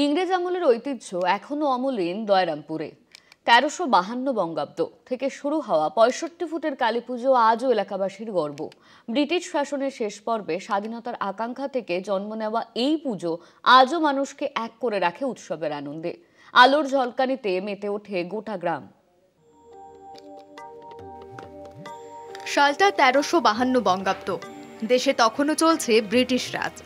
ইংরেজ আমলের ঐতিহ্য এখনো অমলিন দয়রামপুরে। ১৩৫২ বঙ্গাব্দ থেকে শুরু হওয়া ৬৫ ফুটের কালীপুজো আজও এলাকাবাসীর গর্ব। ব্রিটিশ শাসনের শেষ পর্বে স্বাধীনতার আকাঙ্ক্ষা থেকে জন্ম নেওয়া এই পুজো আজও মানুষকে এক করে রাখে উৎসবের আনন্দে। আলোর ঝলকানিতে মেতে ওঠে গোটা গ্রাম। সালটা ১৩৫২ বঙ্গাব্দ। দেশে তখনও চলছে ব্রিটিশ রাজ।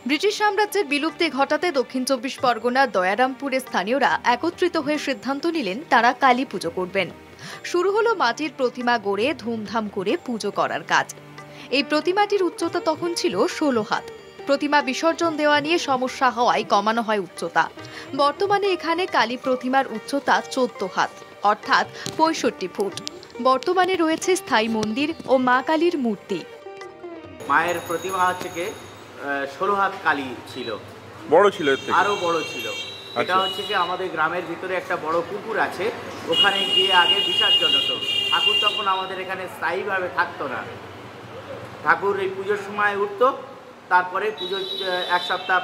ব্রিটিশ সাম্রাজ্যের বিলুপ্তি ঘটাতে দক্ষিণ ২৪ পরগনার দয়ারামপুরের স্থানীয়রা একত্রিত হয়ে সিদ্ধান্ত নিলেন তারা কালী পুজো করবেন। শুরু হলো মাটির প্রতিমা গড়ে ধুমধাম করে পুজো করার কাজ। এই প্রতিমাটির উচ্চতা তখন ছিল ১৬ হাত। প্রতিমা বিসর্জন দেওয়া নিয়ে সমস্যা হওয়ায় কমানো হয় উচ্চতা। বর্তমানে এখানে কালী প্রতিমার উচ্চতা ১৪ হাত, অর্থাৎ ৬৫ ফুট। বর্তমানে রয়েছে স্থায়ী মন্দির ও মা কালীর মূর্তি। মায়ের প্রতিমা হচ্ছে ১৬ হাত কালী ছিল, বড় ছিল, আরো বড় ছিল। এটা হচ্ছে আমাদের গ্রামের ভিতরে একটা বড় পুকুর আছে, ওখানে গিয়ে আগে বিসর্জন হতো। ঠাকুর তখন আমাদের এখানে স্থায়ীভাবে থাকতো না। ঠাকুর এই পুজোর সময় উঠতো, তারপরে পুজোর ১ সপ্তাহ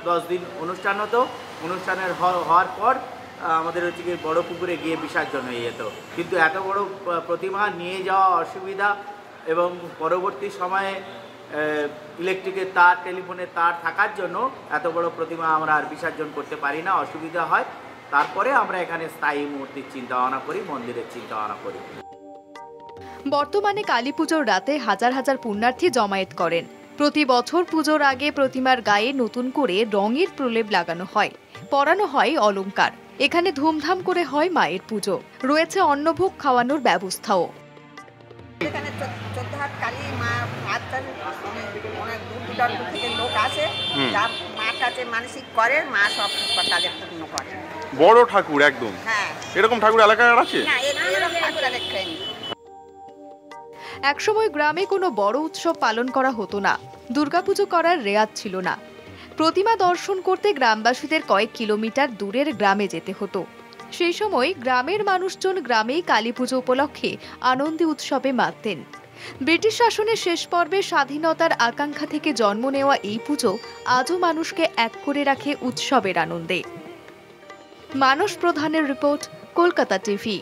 ১০ দিন অনুষ্ঠান হতো। অনুষ্ঠানের হওয়ার পর আমাদের হচ্ছে বড় পুকুরে গিয়ে বিসর্জন হয়ে যেত। কিন্তু এত বড় প্রতিমা নিয়ে যাওয়া অসুবিধা, এবং পরবর্তী সময়ে ইলেকট্রিকের তার, টেলিফোনের তার থাকার জন্য এত বড় প্রতিমা আমরা আর বিসর্জন করতে পারি না, অসুবিধা হয়। তারপরে আমরা এখানে স্থায়ী মূর্তির চিন্তা ভাবনা করি, মন্দিরের চিন্তা ভাবনা করি। বর্তমানে কালী পুজোর রাতে হাজার হাজার পুণ্যার্থী জমায়েত করেন। প্রতি বছর পুজোর আগে প্রতিমার গায়ে নতুন করে রঙের প্রলেপ লাগানো হয়, পরানো হয় অলংকার। এখানে ধুমধাম করে হয় মায়ের পুজো। রয়েছে অন্নভোগ খাওয়ানোর ব্যবস্থাও। এখানে ১৪ হাত কালী মা, অনেক দূর দূরান্ত থেকে লোক আসে, যার মার কাছে মানসিক করে, মা সব তাদের পূর্ণ করে। বড় ঠাকুর একদম। হ্যাঁ, এরকম ঠাকুর এলাকায় আছে না? এরকম ঠাকুর আর দেখেনি। একসময় গ্রামে কোনো বড় উৎসব পালন করা হতো না, দুর্গাপুজো করার রেয়াত ছিল না। প্রতিমা দর্শন করতে গ্রামবাসীদের কয়েক কিলোমিটার দূরের গ্রামে যেতে হতো। সেই সময় গ্রামের মানুষজন গ্রামেই কালী পুজো উপলক্ষে আনন্দে উৎসবে মাততেন। ব্রিটিশ শাসনের শেষ পর্বে স্বাধীনতার আকাঙ্ক্ষা থেকে জন্ম নেওয়া এই পুজো আজও মানুষকে এক করে রাখে উৎসবের আনন্দে। মানস প্রধানের রিপোর্ট, কলকাতা টিভি।